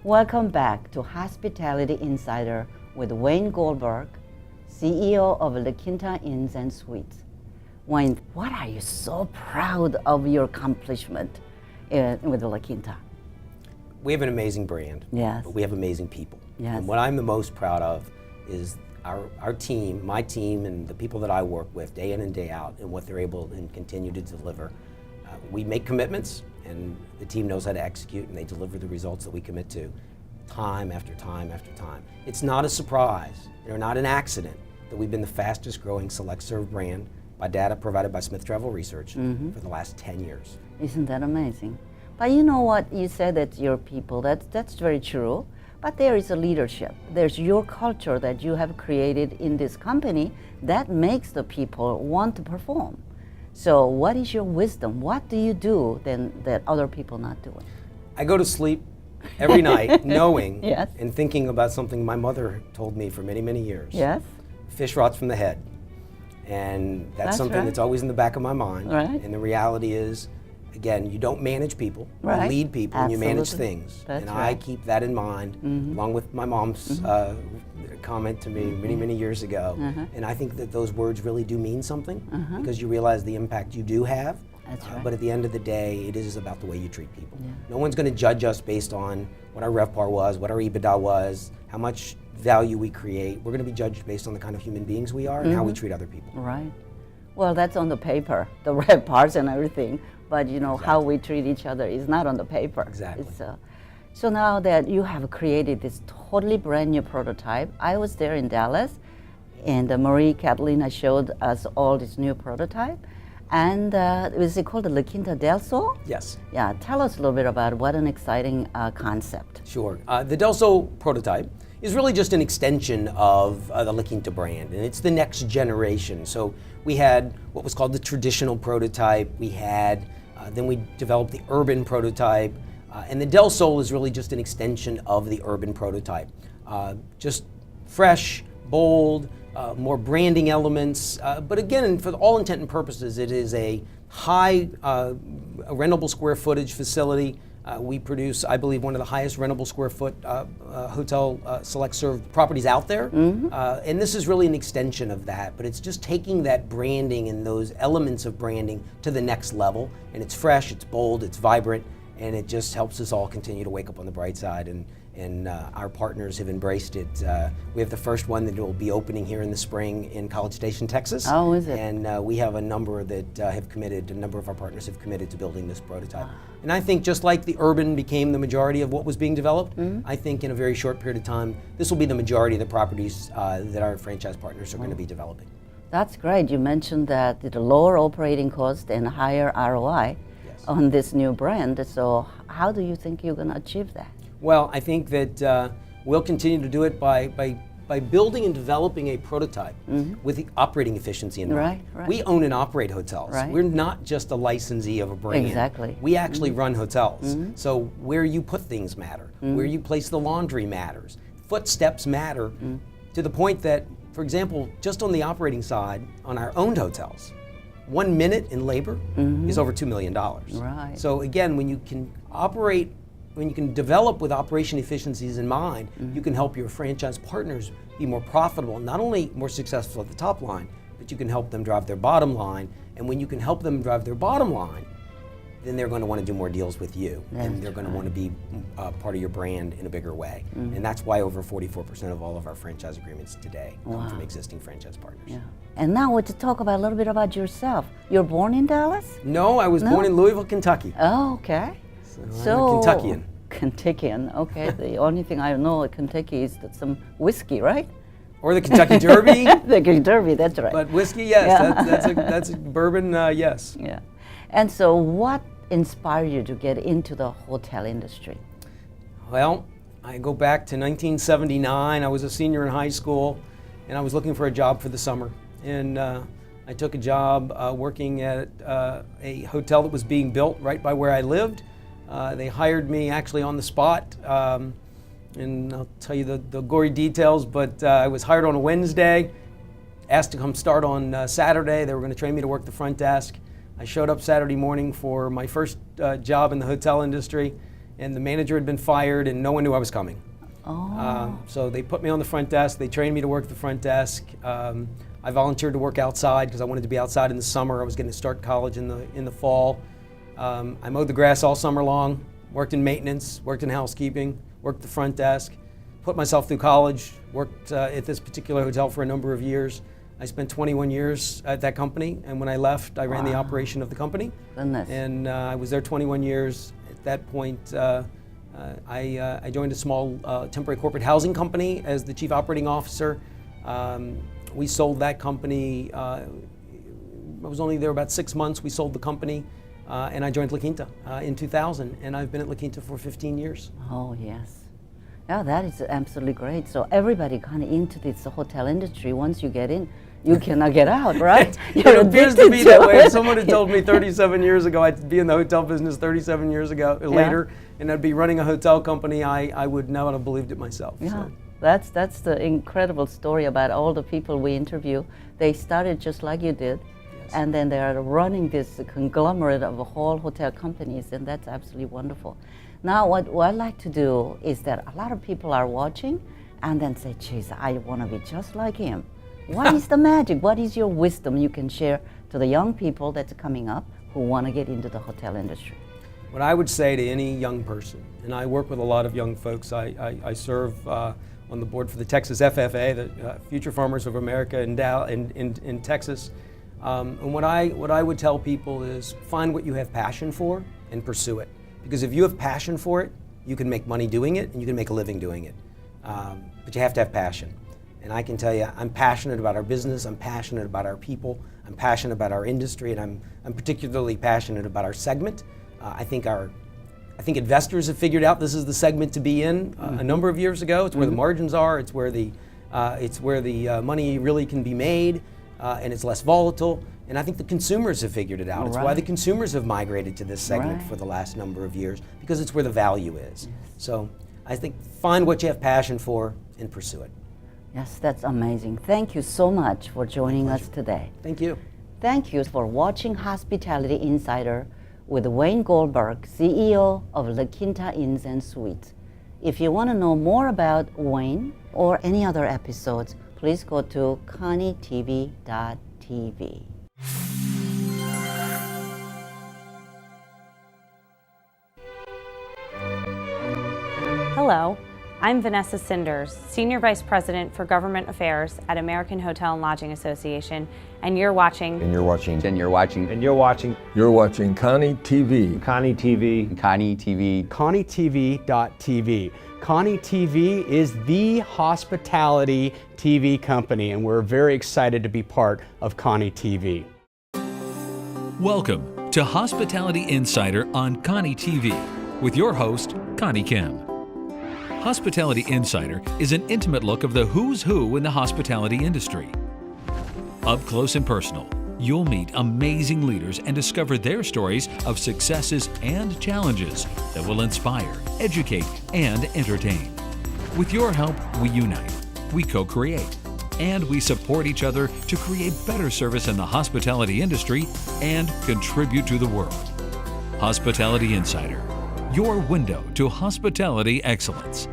Welcome back to Hospitality Insider with Wayne Goldberg, CEO of La Quinta Inns and Suites. Wayne, what are you so proud of your accomplishment with La Quinta? We have an amazing brand, yes, but we have amazing people. Yes. And what I'm the most proud of is our team, my team, and the people that I work with day in and day out, and what they're able and continue to deliver. We make commitments, and the team knows how to execute, and they deliver the results that we commit to time after time after time. It's not a surprise, or not an accident, that we've been the fastest growing select serve brand by data provided by Smith Travel Research for the last 10 years. Isn't that amazing? But you know what, you said that your people, that's very true, but there is a leadership. There's your culture that you have created in this company that makes the people want to perform. So what is your wisdom? What do you do then that other people not doing? I go to sleep every night knowing Yes. and thinking about something my mother told me for many, many years. Yes. Fish rots from the head. And that's something right. that's always in the back of my mind. Right. And the reality is, again, you don't manage people, Right. you lead people, and you manage Absolutely. things. That's and right. I keep that in mind, along with my mom's comment to me many, many years ago. And I think that those words really do mean something, because you realize the impact you do have. That's right. But at the end of the day, it is about the way you treat people. Yeah. No one's going to judge us based on what our RevPAR was, what our EBITDA was, how much value we create. We're going to be judged based on the kind of human beings we are and how we treat other people. Right. Well, that's on the paper, the red parts and everything. But you know, how we treat each other is not on the paper. Exactly. It's, so now that you have created this totally brand new prototype, I was there in Dallas, and Marie Catalina showed us all this new prototype. And is it called the La Quinta del Sol? Yes. Yeah, tell us a little bit about what an exciting concept. Sure. The Del Sol prototype is really just an extension of the La Quinta brand, and it's the next generation. So we had what was called the traditional prototype. We had, then we developed the urban prototype, and the Del Sol is really just an extension of the urban prototype. Just fresh, bold, more branding elements, but again, for all intent and purposes, it is a high rentable square footage facility. We produce, I believe, one of the highest rentable square foot hotel select serve properties out there. And this is really an extension of that, but it's just taking that branding and those elements of branding to the next level. And it's fresh, it's bold, it's vibrant, and it just helps us all continue to wake up on the bright side. And our partners have embraced it. We have the first one that will be opening here in the spring in College Station, Texas. Oh, is it? And we have a number that have committed, a number of our partners have committed to building this prototype. And I think just like the urban became the majority of what was being developed, I think in a very short period of time, this will be the majority of the properties that our franchise partners are going to be developing. That's great. You mentioned that the lower operating cost and higher ROI on this new brand. So how do you think you're going to achieve that? Well, I think that we'll continue to do it by building and developing a prototype with the operating efficiency in mind. Right, right. We own and operate hotels. Right. We're not just a licensee of a brand. Exactly. We actually run hotels. So where you put things matter. Where you place the laundry matters. Footsteps matter to the point that, for example, just on the operating side, on our owned hotels, 1 minute in labor is over $2 million. Right. So again, when you can operate, when you can develop with operation efficiencies in mind, you can help your franchise partners be more profitable, not only more successful at the top line, but you can help them drive their bottom line. And when you can help them drive their bottom line, then they're going to want to do more deals with you. And they're going to want to be part of your brand in a bigger way. And that's why over 44% of all of our franchise agreements today come from existing franchise partners. Yeah. And now to talk about a little bit about yourself. You're born in Dallas? No, I was born in Louisville, Kentucky. Oh, okay. So I'm a Kentuckian. Kentuckian, okay. The only thing I know of Kentucky is that some whiskey, right? Or the Kentucky Derby. The Kentucky Derby, that's right. But whiskey, yes. That's a bourbon, yes. Yeah. And so what inspired you to get into the hotel industry? Well, I go back to 1979. I was a senior in high school, and I was looking for a job for the summer. And I took a job working at a hotel that was being built right by where I lived. They hired me actually on the spot, and I'll tell you the gory details, but I was hired on a Wednesday, asked to come start on Saturday. They were going to train me to work the front desk. I showed up Saturday morning for my first job in the hotel industry, and the manager had been fired, and no one knew I was coming. Oh. So they put me on the front desk. They trained me to work the front desk. I volunteered to work outside because I wanted to be outside in the summer. I was going to start college in the fall. I mowed the grass all summer long, worked in maintenance, worked in housekeeping, worked the front desk, put myself through college, worked at this particular hotel for a number of years. I spent 21 years at that company, and when I left, I ran the operation of the company. Goodness. And I was there 21 years. At that point, I joined a small temporary corporate housing company as the chief operating officer. We sold that company. I was only there about 6 months. We sold the company, and I joined La Quinta in 2000, and I've been at La Quinta for 15 years. Oh, yes. Yeah, that is absolutely great. So everybody kind of into this hotel industry, once you get in, you cannot get out, right? It appears to be that way. If someone had told me 37 years ago I'd be in the hotel business 37 years ago later, and I'd be running a hotel company, I would not have believed it myself. Yeah, So. that's the incredible story about all the people we interview. They started just like you did, and then they are running this conglomerate of whole hotel companies, and that's absolutely wonderful. Now, what I like to do is that a lot of people are watching and then say, geez, I want to be just like him. What is the magic? What is your wisdom you can share to the young people that's coming up who want to get into the hotel industry? What I would say to any young person, and I work with a lot of young folks, I serve on the board for the Texas FFA, the Future Farmers of America in Texas. And what I would tell people is find what you have passion for and pursue it. Because if you have passion for it, you can make money doing it and you can make a living doing it. But you have to have passion. And I can tell you, I'm passionate about our business, I'm passionate about our people, I'm passionate about our industry, and I'm particularly passionate about our segment. I think investors have figured out this is the segment to be in a number of years ago. It's where the margins are, it's where the money really can be made, and it's less volatile. And I think the consumers have figured it out. It's why the consumers have migrated to this segment for the last number of years, because it's where the value is. So I think find what you have passion for and pursue it. Yes, that's amazing. Thank you so much for joining us today. Thank you. Thank you for watching Hospitality Insider with Wayne Goldberg, CEO of La Quinta Inns and Suites. If you want to know more about Wayne or any other episodes, please go to connietv.tv. Hello, I'm Vanessa Cinders, Senior Vice President for Government Affairs at American Hotel and Lodging Association, and you're watching. You're watching Connie TV. Connie TV. Connie TV. ConnieTV.tv. Connie TV is the hospitality TV company, and we're very excited to be part of Connie TV. Welcome to Hospitality Insider on Connie TV with your host, Connie Kim. Hospitality Insider is an intimate look of the who's who in the hospitality industry. Up close and personal, you'll meet amazing leaders and discover their stories of successes and challenges that will inspire, educate, and entertain. With your help, we unite, we co-create, and we support each other to create better service in the hospitality industry and contribute to the world. Hospitality Insider, your window to hospitality excellence.